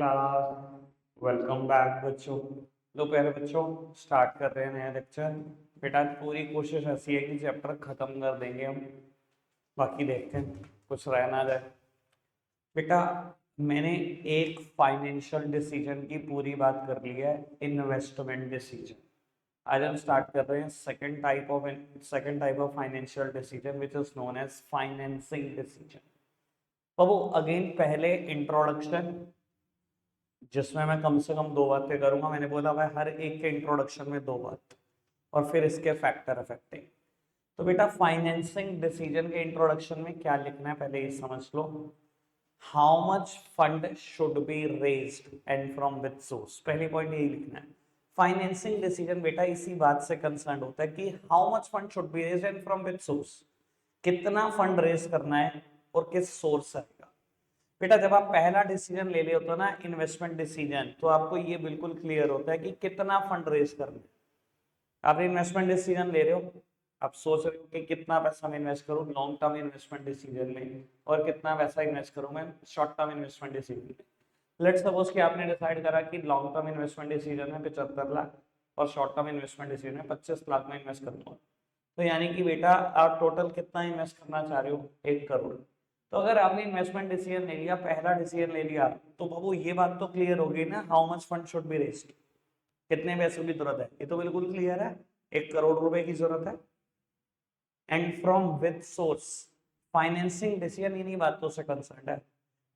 Class. Welcome back बच्चों। लो प्यारे बच्चों, स्टार्ट कर रहे हैं नया लेक्चर। बेटा आज पूरी कोशिश ऐसी है कि चैप्टर खत्म कर देंगे हम। बाकी देखते हैं कुछ रह ना जाए। बेटा मैंने एक फाइनेंशियल डिसीजन की पूरी बात कर ली है, इन्वेस्टमेंट डिसीजन। आज हम स्टार्ट कर रहे हैं second type of financial decision which is known as financing decision. तो वो अगेन पहले इंट्रोडक्शन, जिसमें मैं कम से कम 2 बातें करूंगा। मैंने बोला भाई हर एक के इंट्रोडक्शन में 2 बात, और फिर इसके फैक्टर अफेक्टिंग। तो बेटा फाइनेंसिंग डिसीजन के इंट्रोडक्शन में क्या लिखना है पहले ये समझ लो। How much fund should be raised and from which source, पहली पॉइंट यही लिखना है। फाइनेंसिंग डिसीजन बेटा इसी बात से कंसर्न होता है कि how much fund should be raised and from which source, कितना फंड रेज करना है और किस सोर्स से। बेटा जब आप पहला डिसीजन ले रहे होते हो ना, इन्वेस्टमेंट डिसीजन, तो आपको ये बिल्कुल क्लियर होता है कि कितना फंड रेज करना है। आप इन्वेस्टमेंट डिसीजन ले रहे हो, आप सोच रहे हो कि कितना पैसा मैं इन्वेस्ट करूं लॉन्ग टर्म इन्वेस्टमेंट डिसीजन में, और कितना पैसा इन्वेस्ट करूं मैं शॉर्ट टर्म इन्वेस्टमेंट डिसीजन में। लेट्स सपोज कि आपने डिसाइड करा कि लॉन्ग टर्म इन्वेस्टमेंट डिसीजन में 75 लाख और शॉर्ट टर्म इन्वेस्टमेंट डिसीजन में 25 लाख में इन्वेस्ट करूंगा। तो यानी कि बेटा आप टोटल कितना इन्वेस्ट करना चाह रहे हो, 1 करोड़। तो अगर आपने इन्वेस्टमेंट डिसीजन ले लिया, पहला डिसीजन ले लिया, तो बाबू ये बात तो क्लियर होगी ना, how much fund should be raised, कितने पैसों की जरूरत है, ये तो बिल्कुल क्लियर है, 1 करोड़ रुपए की जरूरत है। And from which source, financing decision इन्हीं बातों से कंसर्न है,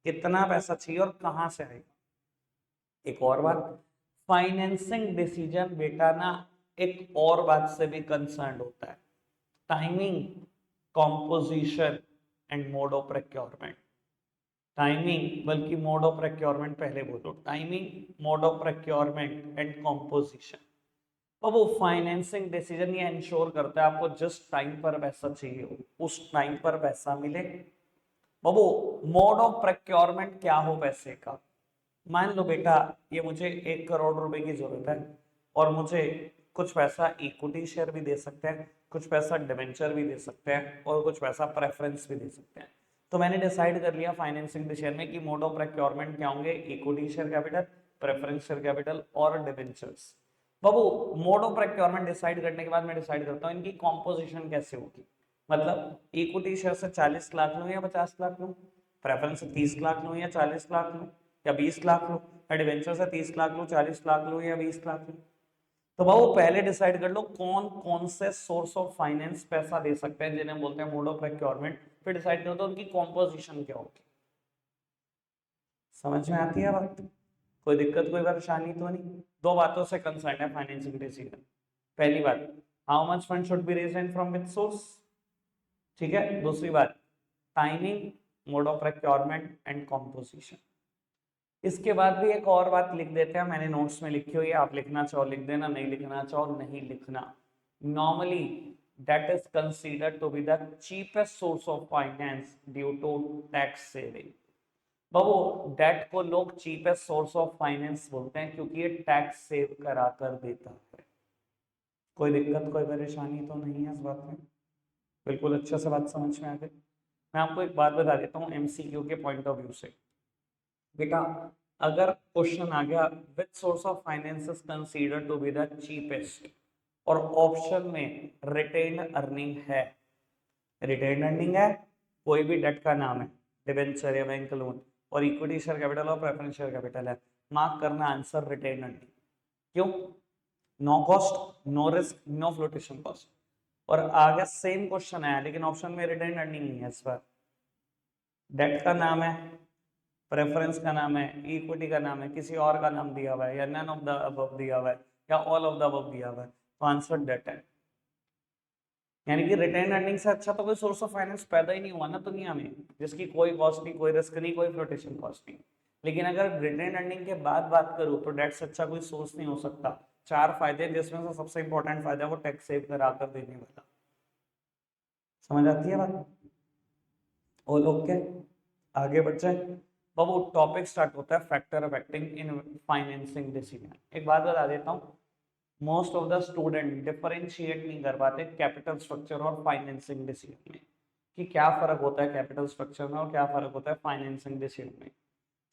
कितना पैसा चाहिए और कहां से आएगा। एक और बात, फाइनेंसिंग डिसीजन बेटा ना एक और बात से भी कंसर्न होता है, timing, composition and mode of procurement. Timing बल्कि मोड ऑफ प्रोक्योरमेंट पहले बोलो, timing, mode of procurement and composition. तो वो फाइनेंसिंग डिसीजन ये इंश्योर करता है आपको जिस टाइम पर पैसा चाहिए हो उस टाइम पर पैसा मिले। बाबू मोड ऑफ प्रोक्योरमेंट क्या हो पैसे का, मान लो बेटा ये मुझे 1 करोड़ रुपए की जरूरत है, और मुझे कुछ पैसा इक्विटी शेयर भी दे सकते हैं, कुछ पैसा डिवेंचर भी दे सकते हैं, और कुछ पैसा प्रेफरेंस भी दे सकते हैं। तो मैंने डिसाइड कर लिया फाइनेंसिंग डिसीजन में कि मोड ऑफ प्रोक्योरमेंट क्या होंगे, equity share capital, preference share capital और डिवेंचर्स। बाबू मोड ऑफ प्रोक्योरमेंट डिसाइड करने के बाद मैं डिसाइड करता हूँ इनकी कॉम्पोजिशन कैसे होगी। मतलब इक्विटी शेयर से 40 लाख लूं या 50 लाख लूं, प्रेफरेंस से 30 लाख लूं या 40 लाख लूं या 20 लाख लूं, एडवेंचर से 30 लाख लूं, 40 लाख लूं या 20 लाख लूं। तो बाबू पहले डिसाइड कर लो कौन कौन से सोर्स ऑफ फाइनेंस पैसा दे सकते हैं, जिन्हें बोलते हैं मोड ऑफ प्रोक्योरमेंट। फिर डिसाइड करो तो उनकी कॉम्पोजिशन क्या होगी। समझ में आती है बात, कोई दिक्कत कोई परेशानी तो नहीं। 2 बातों से कंसर्न है फाइनेंसिंग डिसीजन। पहली बात, how much fund should be raised and from which source, ठीक है। दूसरी बात, timing, mode of procurement and composition. इसके बाद भी एक और बात लिख देते हैं, मैंने नोट्स में लिखी हुई है, आप लिखना चाहो लिख देना, नहीं लिखना चाहो नहीं लिखना। Normally that is considered to be the cheapest source of finance due to tax saving. बाबू डेट को लोग चीपेस्ट सोर्स ऑफ फाइनेंस बोलते हैं क्योंकि ये टैक्स सेव करा कर देता है। कोई दिक्कत कोई परेशानी तो नहीं है इस बात में, बिल्कुल अच्छे से बात समझ में आ गई। मैं आपको एक बात बता देता हूँ एमसीक्यू के पॉइंट ऑफ व्यू से। बेटा अगर क्वेश्चन आ गया which source of finance is considered to be the cheapest, और ऑप्शन में रिटेन अर्निंग है, रिटेन अर्निंग है, कोई भी डेट का नाम है, डिबेंचर या बैंक लोन, और इक्विटी शेयर कैपिटल और प्रेफरेंस शेयर कैपिटल है, मार्क करना आंसर रिटेन अर्निंग। क्यों, no cost, no risk, no flotation cost. और आगे सेम क्वेश्चन है लेकिन ऑप्शन में रिटेन अर्निंग नहीं है, इस बार डेट का नाम है, प्रेफरेंस का नाम है, इक्विटी का नाम है, किसी और का नाम दिया हुआ है, या नन ऑफ द अबव दिया हुआ है, या ऑल ऑफ द अबव दिया हुआ है, तो आंसर डेट है। यानी कि रिटेन अर्निंग से अच्छा तो कोई सोर्स ऑफ फाइनेंस पैदा ही नहीं हुआ ना दुनिया में, जिसकी कोई कॉस्ट नहीं, कोई रिस्क नहीं, कोई फ्लोटेशन कॉस्ट नहीं। लेकिन अगर रिटेन अर्निंग के बाद बात करूं तो डेट से अच्छा कोई सोर्स नहीं हो सकता। 4 फायदे जिसमें से सबसे इंपॉर्टेंट फायदा वो टैक्स सेव करा कर देने वाला। समझ आती है बात, और लोग क्या आगे बढ़ जाए। बाबू टॉपिक स्टार्ट होता है फैक्टर अफेक्टिंग इन फाइनेंसिंग डिसीजन। एक बात बता देता हूँ, most of the student differentiate नहीं कर पाते कैपिटल स्ट्रक्चर और फाइनेंसिंग डिसीजन में, कि क्या फर्क होता है कैपिटल स्ट्रक्चर में और क्या फर्क होता है फाइनेंसिंग डिसीजन में।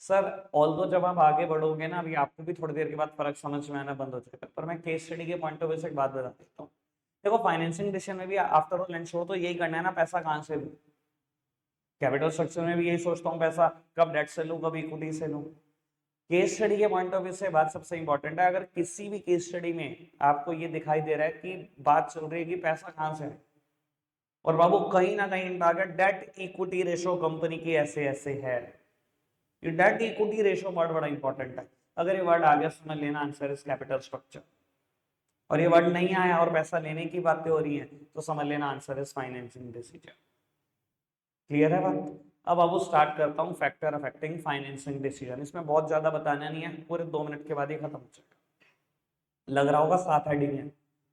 सर ऑल्दो जब आप आगे बढ़ोगे ना, अभी आपको भी थोड़ी देर के बाद फर्क समझ में आना बंद हो जाएगा, पर मैं केस स्टडी के पॉइंट ऑफ व्यू से एक बात बता देता हूँ। देखो फाइनेंसिंग डिसीजन में भी आफ्टर ऑल एंड शोर तो यही करना है ना, पैसा कहाँ से लूँ। कैपिटल स्ट्रक्चर में भी यही सोचता हूँ, पैसा कब डेट से लूँ कब इक्विटी से लूँ। केस स्टडी के पॉइंट ऑफ व्यू से बात सबसे इंपॉर्टेंट है। अगर किसी भी केस स्टडी में आपको ये दिखाई दे रहा है कि बात चल रही है कि पैसा कहाँ से है, और बाबू कहीं ना कहीं target debt equity ratio company की ऐसे ऐसे है, ये डेट इक्विटी रेशो वर्ड बड़ा इंपॉर्टेंट है। अगर ये वर्ड आ गया समझ लेना आंसर इज कैपिटल स्ट्रक्चर, और ये वर्ड नहीं आया और पैसा लेने की बातें हो रही हैं तो समझ लेना answer is financing decision. Clear है बात। अब अब स्टार्ट करता हूँ फैक्टर अफेक्टिंग फाइनेंसिंग डिसीजन। इसमें बहुत ज्यादा बताना नहीं है, पूरे 2 मिनट के बाद ही खत्म हो जाएगा। लग रहा होगा 7 हेडिंग है,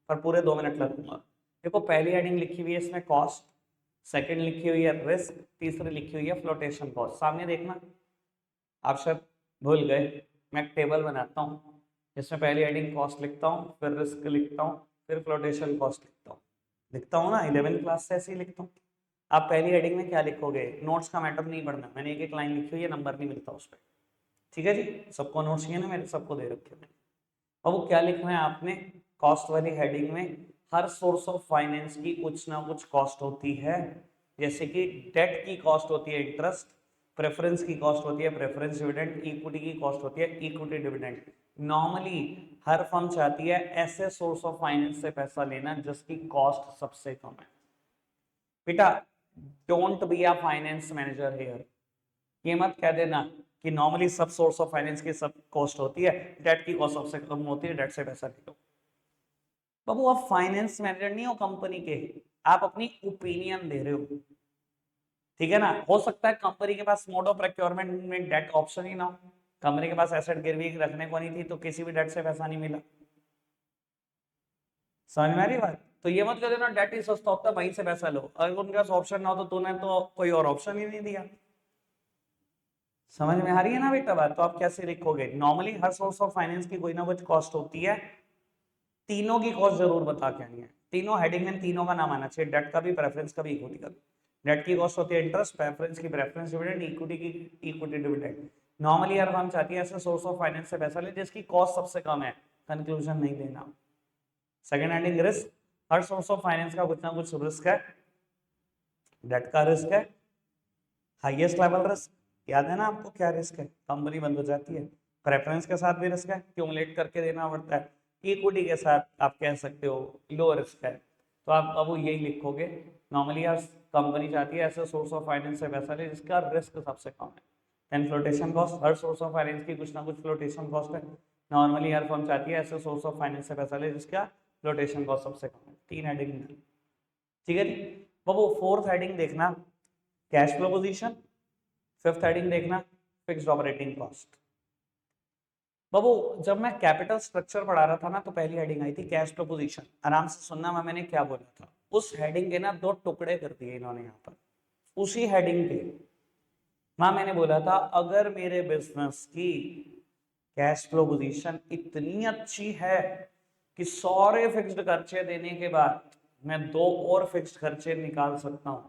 पर पूरे 2 मिनट लगूंगा। देखो पहली हेडिंग लिखी हुई है इसमें कॉस्ट, सेकंड लिखी हुई है रिस्क, तीसरी लिखी हुई है फ्लोटेशन कॉस्ट। सामने देखना, आप शायद भूल गए, मैं एक टेबल बनाता हूँ जिसमें पहली हेडिंग कॉस्ट लिखता हूँ, फिर रिस्क लिखता हूँ, फिर फ्लोटेशन कॉस्ट लिखता हूँ ना, 11th क्लास से ऐसे ही लिखता हूँ। आप पहली हेडिंग में क्या लिखोगे, नोट्स का मैटर नहीं पढ़ना, मैंने एक एक लाइन लिखी हुई है, नंबर नहीं मिलता उस पर। ठीक है जी, सबको नोट्स चाहिए ना, मेरे सबको दे रखे मैंने। अब वो क्या लिखना है आपने, कॉस्ट वाली हेडिंग में हर सोर्स ऑफ फाइनेंस की कुछ ना कुछ कॉस्ट होती है। जैसे कि डेट की कॉस्ट होती है इंटरेस्ट, प्रेफरेंस की कॉस्ट होती है प्रेफरेंस डिविडेंड, इक्विटी की कॉस्ट होती है इक्विटी डिविडेंड। नॉर्मली हर फर्म चाहती है ऐसे सोर्स ऑफ फाइनेंस से पैसा लेना जिसकी कॉस्ट सबसे कम है। बेटा don't be a finance manager here, ये मत कह देना कि नॉर्मली सब सोर्स ऑफ फाइनेंस की सब कॉस्ट होती है, डेट की कॉस्ट सबसे कम होती है, डेट से पैसा ले लो। बाबू आप फाइनेंस मैनेजर नहीं हो कंपनी के, आप अपनी ओपिनियन दे रहे हो। ठीक है ना, हो सकता है कंपनी के पास मोड ऑफ प्रोक्योरमेंट में डेट ऑप्शन ही ना हो, कंपनी के पास एसेट गिरवी रखने को नहीं थी तो किसी भी डेट से पैसा नहीं मिला। समझ में आ रही बात। तो ये मत कर देना डेट ही सस्ता होता है वहीं से पैसा लो, अगर उनके पास ऑप्शन ना हो तो तूने तो कोई और ऑप्शन ही नहीं दिया। समझ में आ रही है ना बेटा बात। तो आप कैसे लिखोगे, normally her source of finance की कोई ना कुछ कॉस्ट होती है, तीनों की कॉस्ट जरूर बता के आनी है। तीनों हेडिंग में तीनों का नाम आना चाहिए, डेट का भी प्रेफरेंस का भी इक्विटी का भी। डेट की कॉस्ट होती है इंटरेस्ट, प्रेफरेंस की प्रेफरेंस डिविडेंड, इक्विटी की इक्विटी डिविडेंड। नॉर्मली हर फर्म चाहती है ऐसे सोर्स ऑफ फाइनेंस से पैसा ले जिसकी कॉस्ट सबसे कम है, कंक्लूजन नहीं देना। Second heading risk, her source of finance का कुछ ना कुछ रिस्क है, डेट का रिस्क है हाईएस्ट लेवल रिस्क, याद है ना आपको क्या रिस्क है, कंपनी बंद हो जाती है। प्रेफरेंस के साथ भी रिस्क है, क्यूमुलेट करके देना पड़ता है। इक्विटी के साथ आप कह सकते हो लो रिस्क है। तो आप अब यही लिखोगे, नॉर्मली यार कंपनी चाहती है ऐसे सोर्स ऑफ फाइनेंस से पैसा ले जिसका रिस्क सबसे कम है। देन फ्लोटेशन कॉस्ट, हर सोर्स ऑफ फाइनेंस की कुछ ना कुछ फ्लोटेशन कॉस्ट है। नॉर्मली हर फर्म चाहती है ऐसे सोर्स ऑफ फाइनेंस से पैसा ले जिसका फ्लोटेशन कॉस्ट सबसे कम है। 3 हेडिंग। ठीक है जी। वो 4th हेडिंग देखना cash flow position, 5th heading देखना फिक्स्ड ऑपरेटिंग कॉस्ट। बाबू जब मैं कैपिटल स्ट्रक्चर पढ़ा रहा था ना तो पहली हेडिंग आई थी कैश फ्लो पोजीशन, आराम से सुनना मैंने क्या बोला था। उस हेडिंग के ना 2 टुकड़े कर दिए इन्होंने यहाँ पर, उसी हेडिंग के। मैंने बोला था अगर मेरे बिजनेस की कैश फ्लो पोजीशन इतनी अच्छी है कि सारे फिक्स्ड खर्चे देने के बाद मैं 2 और फिक्स्ड खर्चे निकाल सकता हूँ,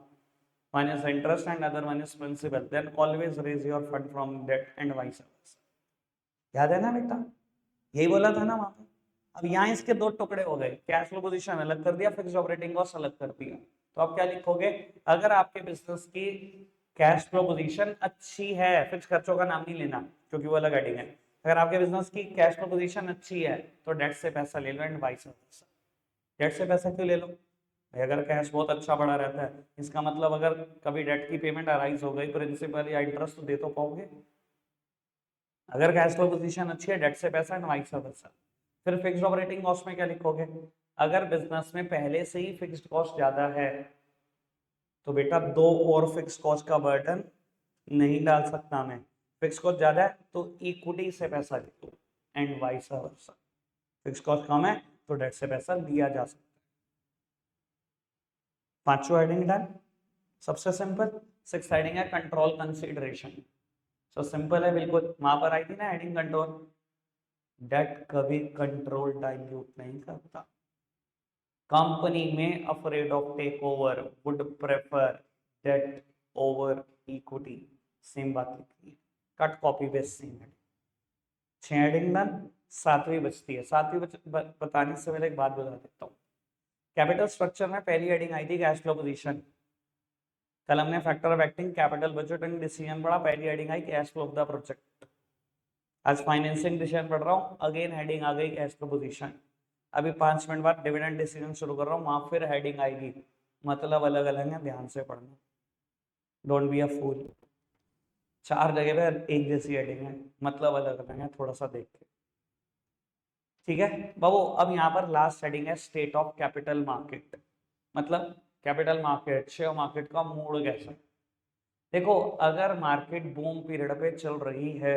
minus interest and other minus principal, then always raise your fund from debt and vice versa। याद है ना बेटा, यही बोला था ना वहां पर। अब यहाँ इसके 2 टुकड़े हो गए, कैश फ्लो पोजीशन अलग कर दिया, फिक्स्ड ऑपरेटिंग कॉस्ट अलग कर दिया। तो आप क्या लिखोगे, अगर आपके बिजनेस की कैश फ्लो पोजीशन अच्छी है, फिक्स खर्चों का नाम नहीं लेना क्योंकि वो अलग हेडिंग है। अगर आपके बिजनेस की कैश फ्लो पोजीशन अच्छी है तो डेट से पैसा ले लो एंड वाइस वर्सा। डेट से पैसा क्यों ले लो भाई, अगर कैश बहुत अच्छा बड़ा रहता है इसका मतलब अगर कभी डेट की पेमेंट अराइज हो गई प्रिंसिपल या इंटरेस्ट तो दे तो पाओगे। अगर कैश फ्लो पोजीशन अच्छी है डेट से पैसा एंड वाइस वर्सा। फिर फिक्स्ड ऑपरेटिंग कॉस्ट में क्या लिखोगे, अगर बिजनेस में पहले से ही फिक्स्ड कॉस्ट ज्यादा है तो बेटा 2 और फिक्स कॉस्ट का बर्डन नहीं डाल सकता मैं। फिक्स कॉस्ट ज्यादा है तो इक्विटी से पैसा ले लो and vice versa. Fix cost कम है तो डेट से पैसा लिया जा सकता है। 5वां हेडिंग डन, सबसे सिंपल। 6th हेडिंग है कंट्रोल कंसीडरेशन। सो सिंपल है बिल्कुल, वहां पर आई थी ना हेडिंग कंट्रोल। डेट कभी कंट्रोल डाइल्यूट नहीं करता, कंपनी में afraid of takeover would prefer debt over equity, same बात लिखी है। Cut copy paste same heading, 6 heading done, 7वीं बचती है। 7वीं बताने से पहले एक बात बता देता हूँ। कैपिटल स्ट्रक्चर में पहली हेडिंग आई थी कैश फ्लो पोजीशन, कल हमने factor of acting capital budget and decision पढ़ा, पहली heading I cash flow of the project. आज फाइनेंसिंग डिसीजन पढ़ रहा हूँ, अगेन हेडिंग आ गई कैश फ्लो पोजीशन। अभी 5 मिनट बाद डिविडेंड डिसीजन शुरू कर रहा हूँ, वहां फिर हेडिंग आएगी, मतलब अलग अलग है, ध्यान से पढ़ना, डोंट बी अ फूल। 4 जगह पे एक जैसी हेडिंग है, मतलब अलग अलग है, थोड़ा सा देख के, ठीक है बाबू। अब यहाँ पर लास्ट हेडिंग है स्टेट ऑफ कैपिटल मार्केट, मतलब कैपिटल मार्केट, शेयर मार्केट का मूड कैसा है। देखो अगर मार्केट बूम पीरियड पे चल रही है,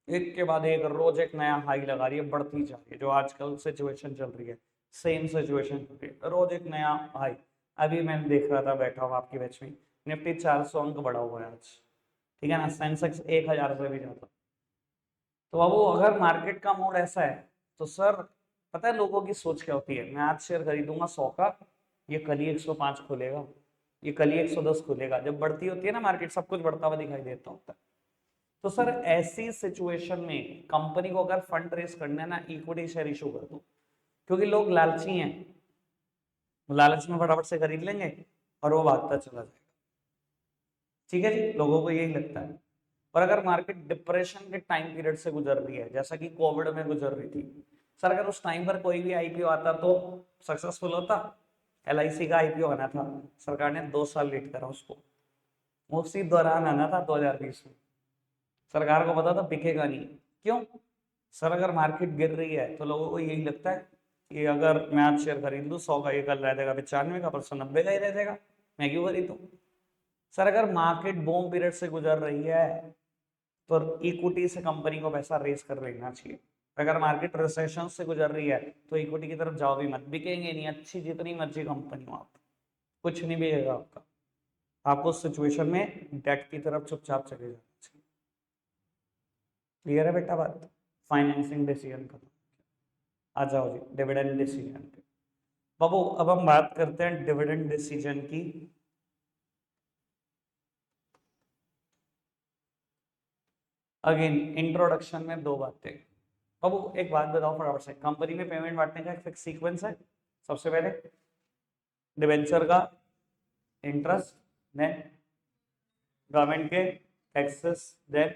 एक के बाद एक रोज एक नया हाई लगा रही है, बढ़ती जा रही है, जो आजकल सिचुएशन चल रही है, सेम सिचुएशन चल रही है, रोज एक नया हाई। अभी मैं देख रहा था बैठा हुआ आपकी बैच में, निफ्टी 400 अंक बढ़ा हुआ है आज, ठीक है ना, सेंसेक्स 1000 से भी ज्यादा। तो बाबू अगर मार्केट का मूड ऐसा है तो सर पता है लोगों की सोच क्या होती है, मैं आज शेयर खरीदूंगा 100 का, ये कल ही 105 खुलेगा, ये कल ही 110 खुलेगा। जब बढ़ती होती है ना मार्केट, सब कुछ बढ़ता हुआ दिखाई देता होता है। तो सर ऐसी सिचुएशन में कंपनी को अगर फंड रेस करना है ना, इक्विटी शेयर इशू कर दो, क्योंकि लोग लालची हैं, लालच में फटाफट से खरीद लेंगे और वो भागता चला जाएगा, ठीक है जी, लोगों को यही लगता है। और अगर मार्केट डिप्रेशन के टाइम पीरियड से गुजर रही है, जैसा कि कोविड में गुजर रही थी, सर अगर उस टाइम पर कोई भी आईपीओ आता तो सक्सेसफुल होता। एलआईसी का आईपीओ आना था, सरकार ने 2 साल लेट करा उसको, उसी दौरान आना था 2020 में, सरकार को पता था बिकेगा नहीं। क्यों सर, अगर मार्केट गिर रही है तो लोगों को यही लगता है कि अगर मैं आज शेयर खरीद लूँ 100 का, ये कल रह जाएगा 95 का, परसों 90 का ही रह जाएगा, मैं क्यों खरीदूं। सर अगर मार्केट बूम पीरियड से गुजर रही है तो इक्विटी से कंपनी को पैसा रेस कर लेना चाहिए। अगर मार्केट रिसेशन से गुजर रही है तो इक्विटी की तरफ जाओ भी मत, बिकेंगे नहीं, अच्छी जितनी मर्जी कंपनी हो आप, कुछ नहीं बिकेगा आपका। आपको उस सिचुएशन में डेट की तरफ चुपचाप चले जाना चाहिए। क्लियर है बेटा बात। फाइनेंसिंग डिसीजन खत्म, आ जाओ जी डिविडेंड डिसीजन पे। बाबू अब हम बात करते हैं डिविडेंड डिसीजन की। अगेन इंट्रोडक्शन में 2 बातें। बाबू एक बात बताओ फटाफट से, कंपनी में पेमेंट बांटने का एक फिक्स सीक्वेंस है। सबसे पहले डिवेंचर का इंटरेस्ट, देन गवर्नमेंट के taxes, then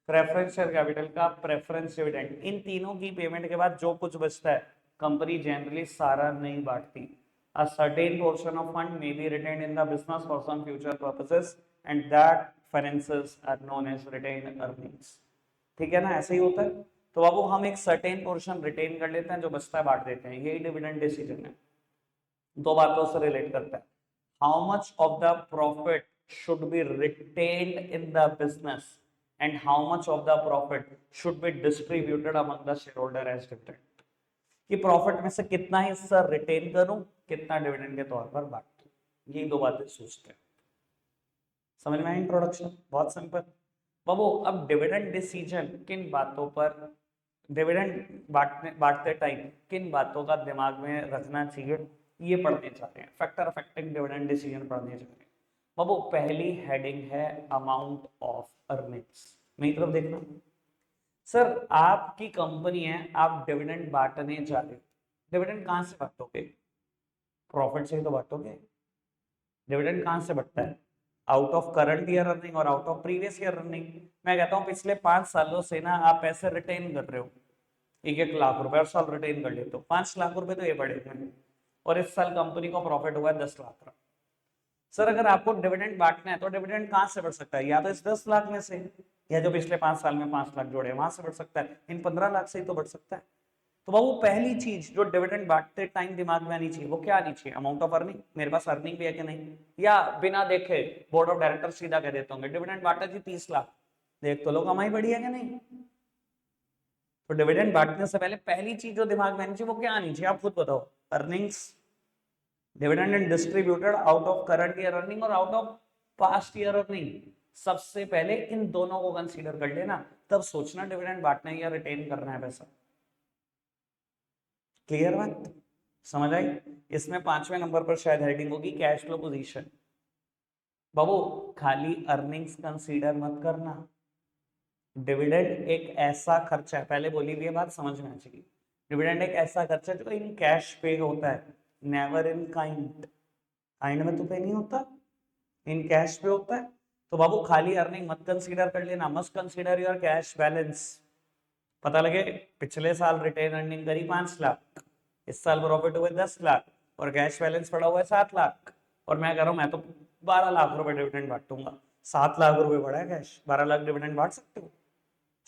preference share capital का प्रेफरेंस डिविडेंड। इन तीनों की पेमेंट के बाद जो कुछ बचता है कंपनी जनरली सारा नहीं बांटती। A certain portion of fund may be retained in the business for some future purposes and that finances are known as retained earnings। ठीक है ना, ऐसे ही होता है। तो बाबू हम एक सर्टेन पोर्शन रिटेन कर लेते हैं, जो बचता है बांट देते हैं, यही डिविडेंड डिसीजन है। 2 बातों से रिलेट करता है, how much of the profit should be retained in the business and how much of the profit should be distributed among the share holder as dividend. कि प्रॉफिट में से कितना हिस्सा रिटेन करूं, कितना डिविडेंड के तौर पर बांटूं, यही 2 बातें सोचते हैं। समझ में आया इंट्रोडक्शन, बहुत सिंपल। बाबू अब डिविडेंड डिसीजन किन बातों पर, डिविडेंड बांटते टाइम किन बातों का दिमाग में रखना चाहिए, ये पढ़ने जा रहे हैं। फैक्टर अफेक्टिंग डिविडेंड डिसीजन पढ़ने जा रहे हैं। बाबू पहली हेडिंग है अमाउंट ऑफ अर्निंग्स, मेरी तरफ देखना। सर आपकी कंपनी है, आप डिविडेंड बांटने जा रहे हो, डिविडेंड कहां से बांटोगे, प्रॉफिट से ही तो बांटोगे। डिविडेंड कहां से बढ़ता है, out of current year earning और out of previous year earning. मैं कहता हूं पिछले 5 सालों से ना आप पैसे रिटेन कर रहे हो, 1-1 लाख रुपए हर साल रिटेन कर लेते हो, 5 लाख रुपए तो ये बढ़ेगा, और इस साल कंपनी को प्रॉफिट हुआ है 10 लाख का। सर अगर आपको डिविडेंड बांटना है तो डिविडेंड कहां से बढ़ सकता है, या तो इस 10 लाख में से, या जो पिछले 5 साल में 5 लाख जोड़े वहां से बढ़ सकता है, इन 15 लाख से ही तो बढ़ सकता है। तो बाबू पहली चीज जो डिविडेंड बांटते टाइम दिमाग में आनी चाहिए, वो क्या आनी चाहिए, अमाउंट ऑफ अर्निंग, मेरे पास अर्निंग भी है कि नहीं। या बिना देखे बोर्ड ऑफ डायरेक्टर सीधा कह देते होंगे डिविडेंड बांटा जी 30 लाख, देख तो लो कमाई बढ़ी है कि नहीं। तो डिविडेंड बांटने से पहले पहली चीज जो दिमाग में आनी चाहिए वो क्या आनी चाहिए, आप खुद बताओ। Earnings, dividend and distributed out of current year earning और out of past year earning. सबसे पहले इन दोनों को कंसीडर कर लेना, तब सोचना डिविडेंड बांटना है या रिटेन करना है पैसा। क्लियर बात, समझ आई। इसमें 5वें नंबर पर शायद हेडिंग होगी कैश फ्लो पोजीशन। बाबू खाली अर्निंग्स कंसीडर मत करना, डिविडेंड एक ऐसा खर्चा है, पहले बोली हुई है बात समझ में आ चाहिए। डिविडेंड एक ऐसा खर्चा है जो इन कैश पे होता है, नेवर इन काइंड। काइंड में तो पे नहीं होता, इन कैश पे होता है। तो बाबू खाली अर्निंग मत कंसीडर कर लेना, must consider your cash balance. पता लगे पिछले साल रिटेन अर्निंग करी 5 लाख, इस साल प्रॉफिट हुए 10 लाख और कैश बैलेंस पड़ा हुआ है 7 लाख, और मैं कह रहा हूं मैं तो 12 लाख रुपए डिविडेंड बांटूंगा। 7 लाख रुपए बढ़ा है कैश, 12 लाख डिविडेंड बांट सकते हो?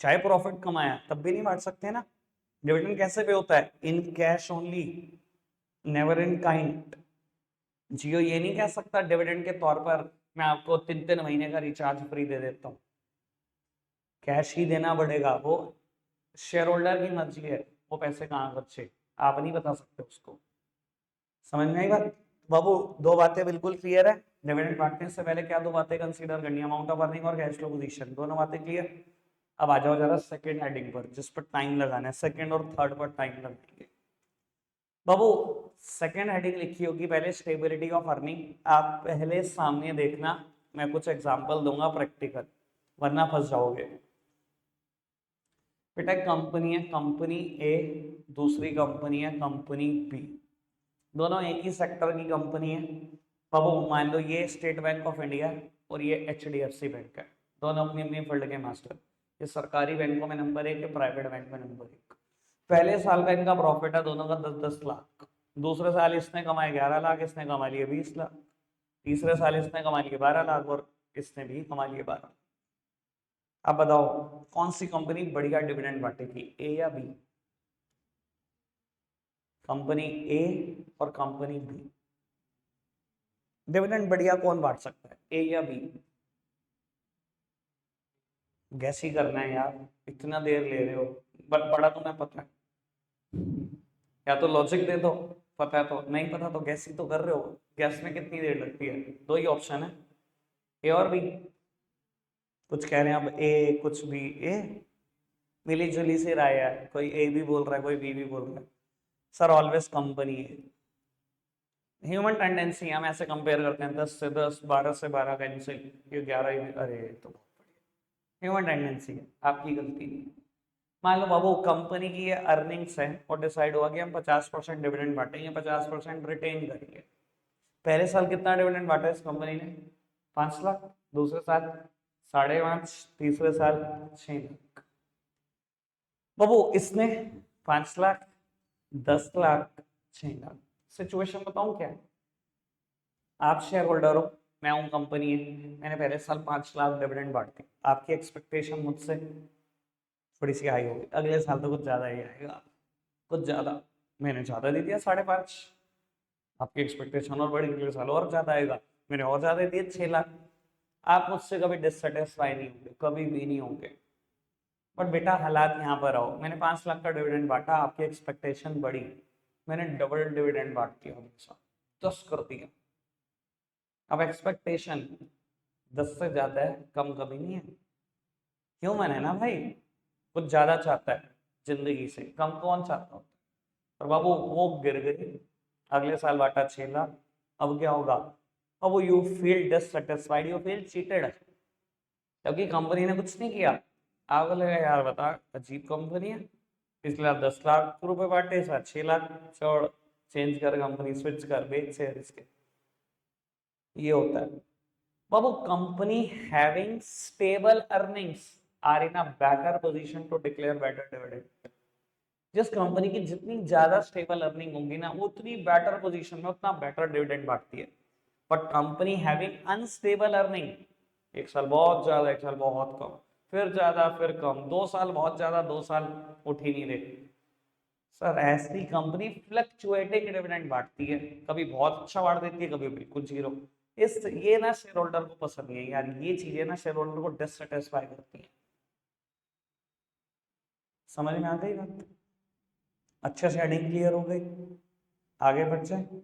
चाहे प्रॉफिट कमाया तब भी नहीं बांट सकते ना। डिविडेंड कैसे पे होता है? In cash only, never in kind. जियो ये नहीं कह सकता डिविडेंड के तौर पर मैं आपको 3-3 महीने का रिचार्ज फ्री दे देता हूँ। कैश ही देना पड़ेगा, वो शेयर होल्डर की मर्जी है, वो पैसे कहाँ खर्चे आप नहीं बता सकते उसको। समझ में आई बात? बाबू दो बातें बिल्कुल क्लियर है। डिविडेंड बांटने से पहले क्या दो बातें कंसीडर करनी है? अमाउंट ऑफ अर्निंग और कैश फ्लो पोजीशन, दोनों बातें क्लियर। अब आ जाओ जरा सेकंड हेडिंग पर, जिस पर टाइम लगाना है, सेकंड और थर्ड पर टाइम लगाएंगे। बाबू सेकंड हेडिंग लिखी होगी पहले स्टेबिलिटी ऑफ अर्निंग, आप पहले सामने देखना, मैं कुछ एग्जांपल दूंगा प्रैक्टिकल, वरना फंस जाओगे। बेटा कंपनी है कंपनी ए, दूसरी कंपनी है कंपनी बी, दोनों एक ही सेक्टर की कंपनी है। बाबू मान लो ये स्टेट बैंक ऑफ इंडिया और ये HDFC बैंक है, दोनों अपनी अपनी फील्ड के मास्टर। ये सरकारी बैंकों में नंबर 1 है, प्राइवेट बैंक में नंबर 1। पहले साल का इनका प्रॉफिट है दोनों का 10-10 लाख। दूसरे साल इसने कमाए 11 लाख, इसने कमा लिए 20 लाख। तीसरे साल इसने कमा लिए 12 लाख और इसने भी कमा लिए 12। अब बताओ कौन सी कंपनी बढ़िया डिविडेंड बांटेगी, ए या बी? कंपनी ए और कंपनी बी, डिविडेंड बढ़िया कौन बांट सकता है, ए या बी? गैस ही करना है यार, इतना देर ले रहे हो, बट बड़ा तुम्हें पता है, या तो लॉजिक दे दो, पता है तो, नहीं पता तो गैस ही तो कर रहे हो। गैस में कितनी देर लगती है? दो ही ऑप्शन है, ए और बी। कुछ कह रहे हैं अब ए, कुछ भी ए, मिली जुली से राय है, कोई ए भी बोल रहा है कोई बी भी बोल रहा है। सर ऑलवेज कंपनी है, ह्यूमन टेंडेंसी, हम ऐसे कंपेयर करते हैं 10 से 10, 12 से 12 कैंसिल, ये 11 ही, अरे तो ह्यूमन टेंडेंसी है, आपकी गलती नहीं। मान लो बाबू कंपनी की ये अर्निंग्स है और डिसाइड हुआ कि हम 50% डिविडेंड बांटेंगे, 50% रिटेन करेंगे। पहले साल कितना डिविडेंड बांटा इस कंपनी ने? 5 लाख, दूसरे साल 5.5, तीसरे साल 6 लाख। बाबू इसने 5 लाख, 10 लाख, 6 लाख। सिचुएशन बताऊं क्या है? आप शेयर होल्डर हो, मैं हूं कंपनी है, मैंने पहले साल 5 लाख डिविडेंड बांट दी, आपकी एक्सपेक्टेशन मुझसे थोड़ी सी हाई होगी, अगले साल तो कुछ ज्यादा ही आएगा, कुछ ज्यादा। मैंने ज्यादा दे दिया 5.5, आपकी एक्सपेक्टेशन और बड़ी, अगले साल और ज्यादा आएगा, मैंने और ज्यादा दिए 6 लाख। आप मुझसे कभी डिससेटिस्फाई नहीं होंगे, कभी भी नहीं होंगे। बट बेटा हालात यहाँ पर आओ, मैंने 5 लाख का डिविडेंड बांटा, आपकी एक्सपेक्टेशन बढ़ी, मैंने डबल डिविडेंड बांट दिया, हमेशा 10 कर दिया। अब एक्सपेक्टेशन 10 से ज्यादा है, कम कभी नहीं है। ह्यूमन है ना भाई, कुछ ज्यादा चाहता है जिंदगी से, कम कौन चाहता होता है। और बाबू वो गिर गई, अगले साल बांटा 6 लाख, अब क्या होगा? अब वो you feel dissatisfied, you feel cheated, क्योंकि कंपनी ने कुछ नहीं किया। आप बोलेगा यार बता अजीब कंपनी है, पिछले 10 लाख रुपए बांटे, साथ 6 लाख, छोड़ चेंज कर कंपनी, स्विच कर, बेच शेयर इसके। ये होता है बाबू। Company having stable earnings are in a better position to declare better dividend. जिस कंपनी की जितनी ज्यादा स्टेबल अर्निंग होंगी ना, उतनी बेटर पोजीशन में उतना बेटर डिविडेंड बांटती है। But company having unstable earning, एक साल बहुत ज्यादा, एक साल बहुत कम, फिर ज्यादा फिर कम, 2 साल बहुत ज्यादा, 2 साल उठ ही नहीं रही, सर ऐसी कंपनी फ्लक्चुएटिंग डिविडेंड बांटती है, कभी बहुत अच्छा बांट देती है, कभी बिल्कुल जीरो। इस ये ना शेयर होल्डर को पसंद नहीं है यार, ये चीजें ना शेयर होल्डर को डिससेटिस्फाई करती है। समझ में आ गई बात? अच्छे से हेडिंग क्लियर हो गई, आगे बढ़ जाए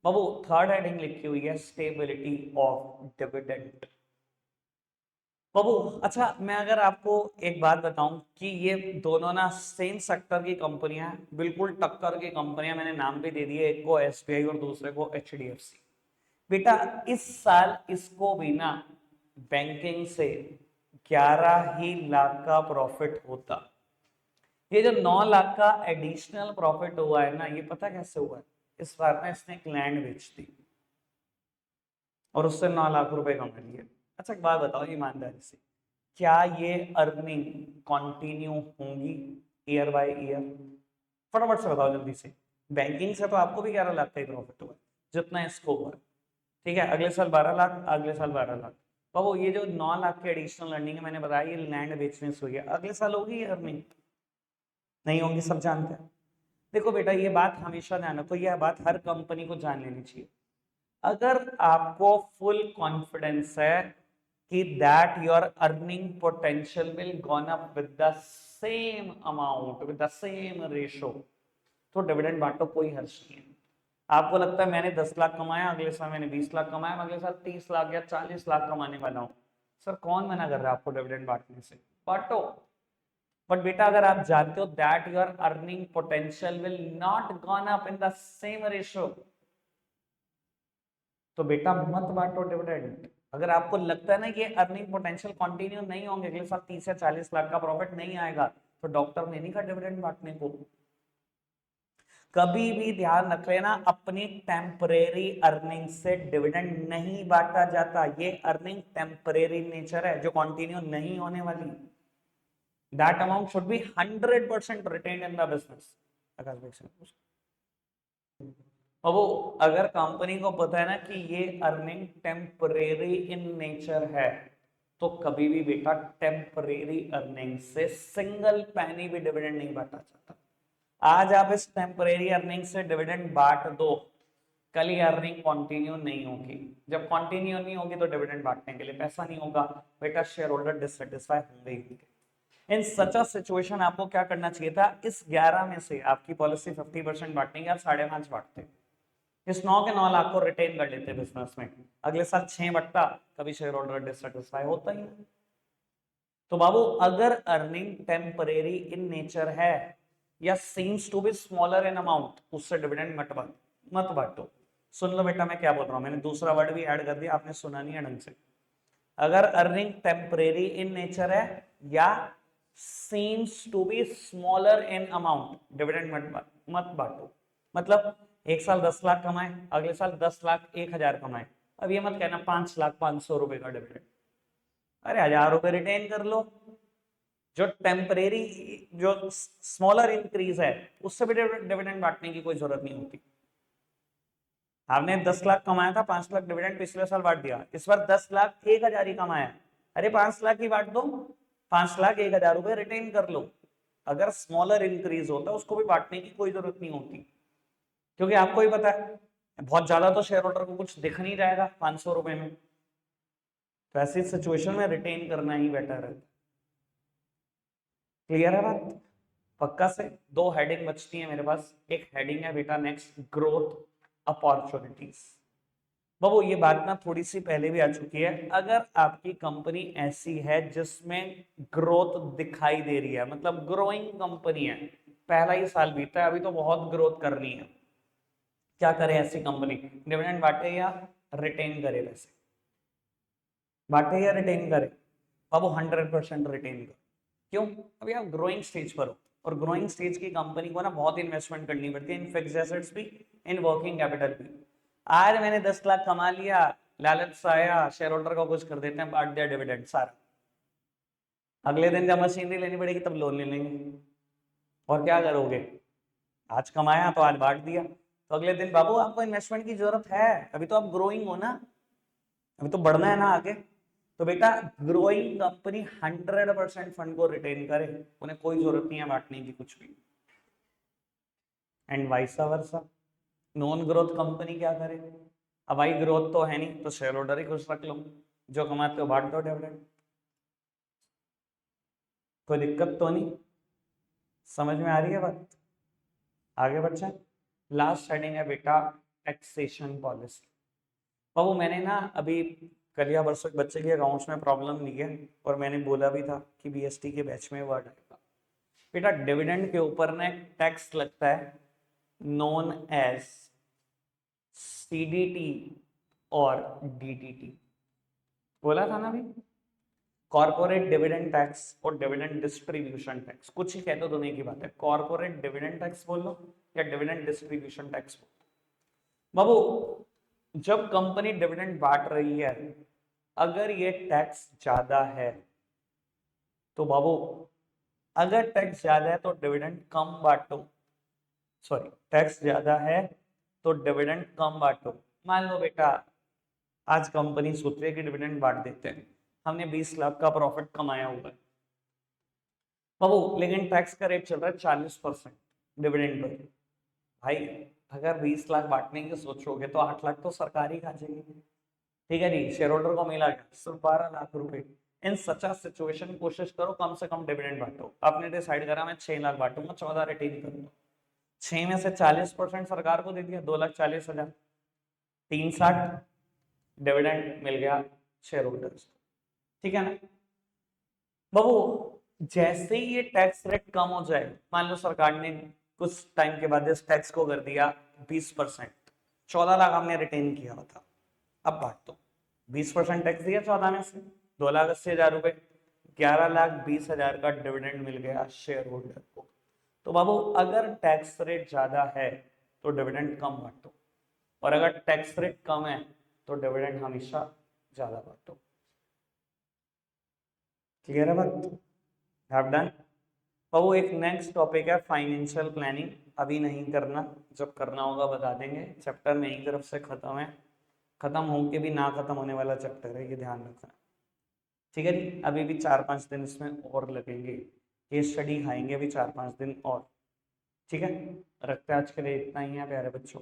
बाबू। थर्ड हेडिंग लिखी हुई है स्टेबिलिटी ऑफ डिविडेंड। बाबू अच्छा मैं अगर आपको एक बात बताऊं कि ये दोनों ना सेम सेक्टर की कंपनियां, बिल्कुल टक्कर की कंपनियां, मैंने नाम भी दे दिए, एक को SBI और दूसरे को HDFC। बेटा इस साल इसको भी ना बैंकिंग से 11 ही लाख का प्रॉफिट होता। ये जो 9 लाख का एडिशनल प्रॉफिट हुआ है ना, ये पता कैसे हुआ है? इस बार ना इसने एक लैंड बेच दी और उससे 9 लाख रुपए कमा लिए। अच्छा एक बात बताओ ईमानदारी से, क्या ये अर्निंग कंटिन्यू होंगी ईयर बाय ईयर? फटाफट से बताओ जल्दी से। बैंकिंग से तो आपको भी 11 लाख का ही प्रॉफिट हुआ है जितना इसको हुआ है, ठीक है? अगले साल 12 लाख, अगले साल 12 लाख। तो वो ये जो 9 लाख की एडिशनल अर्निंग है, मैंने बताया ये लैंड बेचने से हुई है, अगले साल होगी अर्निंग? नहीं होंगी, सब जानते हैं। देखो बेटा, ये बात हमेशा ध्यान रखो, यह बात हर कंपनी को जान लेनी चाहिए। अगर आपको फुल कॉन्फिडेंस है कि that your earning potential will gone up with the same amount, with the same ratio, तो डिविडेंड बांटो, कोई हर्ष नहीं है। आपको लगता है मैंने 10 लाख कमाया, अगले साल मैंने 20 लाख कमाया, मैं अगले साल 30 लाख या 40 लाख कमाने वाला हूं, सर कौन मना कर रहा है आपको डिविडेंड बांटने से? बांटो। बट बेटा अगर आप जानते हो that your earning potential will not gone up in the same ratio, तो बेटा मत बांटो डिविडेंड। अगर आपको लगता है ना कि अर्निंग पोटेंशियल कंटिन्यू नहीं होंगे, अगले साल 30 या 40 लाख का प्रॉफिट नहीं आएगा, तो डॉक्टर ने नहीं कहा डिविडेंड बांटने को। कभी भी ध्यान रख लेना, अपनी टेम्परेरी अर्निंग से डिविडेंड नहीं बांटा जाता। ये अर्निंग टेम्परेरी नेचर है जो कंटिन्यू नहीं होने वाली। That amount should be 100% retained in the business. अब वो अगर कंपनी को पता है ना कि ये अर्निंग टेम्परेरी इन नेचर है, तो कभी भी बेटा टेम्परेरी अर्निंग से सिंगल पैनी भी डिविडेंड नहीं बांटा जाता। आज आप इस टेम्परेरी अर्निंग से डिविडेंड बांट दो, कल ही अर्निंग कंटिन्यू नहीं होगी। जब कंटिन्यू नहीं होगी तो डिविडेंड बांटने के लिए पैसा नहीं होगा, बेटा शेयर होल्डर डिससेटिस्फाई होंगे ही होंगे। इन सच अ सिचुएशन आपको क्या करना चाहिए था? इस 11 में से आपकी पॉलिसी 50% बांटने की, आप 5.5 बांटते, इस 9 के 9 लाख को रिटेन कर लेते बिजनेस में, अगले साल 6 बटता, कभी शेयर होल्डर डिससेटिस्फाई होता ही नहीं। तो बाबू अगर अर्निंग टेम्परेरी इन नेचर है या seems to be smaller in amount, उससे डिविडेंड मत बांटो। सुन लो बेटा मैं क्या बोल रहा हूं, मैंने दूसरा वर्ड भी ऐड कर दिया, आपने सुना नहीं है ढंग से। अगर अर्निंग टेम्परेरी इन नेचर है या seems to be smaller in amount, dividend मत बांटो। मतलब एक साल 10 लाख कमाए, अगले साल 10 लाख 1,000 कमाए, अब ये मत कहना 5 लाख 500 रुपए का डिविडेंड। अरे 1,000 रुपए रिटेन कर लो। जो टेम्परेरी, जो स्मॉलर इंक्रीज है, उससे भी डिविडेंड बांटने की कोई जरूरत नहीं होती। आपने 10 लाख कमाया था, 5 लाख डिविडेंड पिछले साल बांट दिया, इस बार 10 लाख 1,000 ही कमाया, अरे 5 लाख ही बांट दो, 5 लाख 1,000 रुपए रिटेन कर लो। अगर स्मॉलर इंक्रीज होता है उसको भी बांटने की कोई जरूरत नहीं होती, क्योंकि आपको ही पता है बहुत ज्यादा तो शेयर होल्डर को कुछ दिख नहीं जाएगा 500 रुपए में, तो ऐसी सिचुएशन में रिटेन करना ही बेटर है। क्लियर है बात? पक्का से। दो हेडिंग बचती है मेरे पास, एक हेडिंग है बेटा नेक्स्ट ग्रोथ अपॉर्चुनिटीज। बाबू ये बात ना थोड़ी सी पहले भी आ चुकी है, अगर आपकी कंपनी ऐसी है जिसमें ग्रोथ दिखाई दे रही है, मतलब ग्रोइंग कंपनी है, पहला ही साल बीता है, अभी तो बहुत ग्रोथ करनी है, क्या करे ऐसी कंपनी? डिविडेंड बांटे या रिटेन करे? पैसे बांटे या रिटेन करे? बाबू 100% रिटेन कर। क्यों? अभी आप ग्रोइंग स्टेज पर हो, और ग्रोइंग स्टेज की कंपनी को ना बहुत इन्वेस्टमेंट करनी पड़ती है, इन फिक्स्ड एसेट्स भी, इन वर्किंग कैपिटल भी। आज मैंने 10 लाख कमा लिया, लालच सा आया, शेयर होल्डर को कुछ कर देते हैं, बांट दिया डिविडेंड सारा, अगले दिन जब मशीनरी लेनी पड़ेगी तब लोन ले लेंगे, और क्या करोगे? आज कमाया तो आज बांट दिया, तो अगले दिन बाबू आपको इन्वेस्टमेंट की जरूरत है, अभी तो आप ग्रोइंग हो ना, अभी तो बढ़ना है ना आगे। तो बेटा ग्रोइंग कंपनी 100% फंड को रिटेन करे, उन्हें कोई जरूरत नहीं है बांटने की कुछ भी। And vice versa, non growth company क्या करे? अब भाई ग्रोथ तो है नहीं, तो शेयर होल्डर ही खुश रख लो, जो कमाते हो बांट दो डिविडेंड, कोई दिक्कत तो नहीं। समझ में आ रही है बात? आगे बढ़ जाए। लास्ट हेडिंग है बेटा टैक्सेशन पॉलिसी। बाबू मैंने ना अभी कल या परसों बच्चे के अकाउंट्स में प्रॉब्लम ली है, और मैंने बोला भी था कि बीएसटी के बैच में वर्ड आएगा। बेटा डिविडेंड के ऊपर ना एक टैक्स लगता है नोन एज सीडीटी और डीटीटी, बोला था ना अभी। कॉर्पोरेट डिविडेंड टैक्स और डिविडेंड डिस्ट्रीब्यूशन टैक्स, कुछ ही कह दो, दोनों की बात है। कॉर्पोरेट डिविडेंड टैक्स बोल लो या डिविडेंड डिस्ट्रीब्यूशन टैक्स बोल लो। बाबू जब कंपनी डिविडेंड बांट रही है, अगर ये टैक्स ज्यादा है तो बाबू, अगर टैक्स ज्यादा है तो डिविडेंड कम बांटो, सॉरी टैक्स ज्यादा है तो डिविडेंड कम बांटो। मान लो बेटा आज कंपनी सोच रही है कि डिविडेंड बांट देते हैं, हमने 20 लाख का प्रॉफिट कमाया हुआ है बाबू, लेकिन टैक्स का रेट चल रहा है 40% डिविडेंड पर। भाई अगर 20 लाख बांटने की सोचोगे तो 8 लाख तो सरकार ही खा जाएगी, ठीक है जी, शेयर होल्डर को मिला सिर्फ 12 लाख रुपए। इन सच अ सिचुएशन कोशिश करो कम से कम डिविडेंड बांटो। आपने डिसाइड करा मैं 6 लाख बांटूंगा, 14 रिटेन करूंगा, 6 में से 40% सरकार को दे दिया, 2,40,000, 360 डिविडेंड मिल गया शेयर होल्डर्स, ठीक है ना बाबू। जैसे ही ये टैक्स रेट कम हो जाए, मान लो सरकार ने कुछ टाइम के बाद इस टैक्स को कर दिया 20%, 14 लाख हमने रिटेन किया हुआ था, अब बात तो 20% टैक्स दिया 14 में से 2,80,000 रुपए, 11,20,000 का डिविडेंड मिल गया शेयर होल्डर को। तो बाबू अगर टैक्स रेट ज्यादा है तो डिविडेंड कम बांटो, और अगर टैक्स रेट कम है तो डिविडेंड हमेशा ज्यादा बांटो। क्लियर है बात? Have done. बाबू एक नेक्स्ट टॉपिक है फाइनेंशियल प्लानिंग, अभी नहीं करना, जब करना होगा बता देंगे। चैप्टर मेरी तरफ से खत्म है, खत्म होके भी ना खत्म होने वाला चैप्टर है, ये ध्यान रखना, ठीक है जी। अभी भी 4-5 दिन इसमें और लगेंगे, केस स्टडी खाएंगे अभी 4-5 दिन और, ठीक है। रखते हैं आज के लिए इतना ही है प्यारे बच्चों।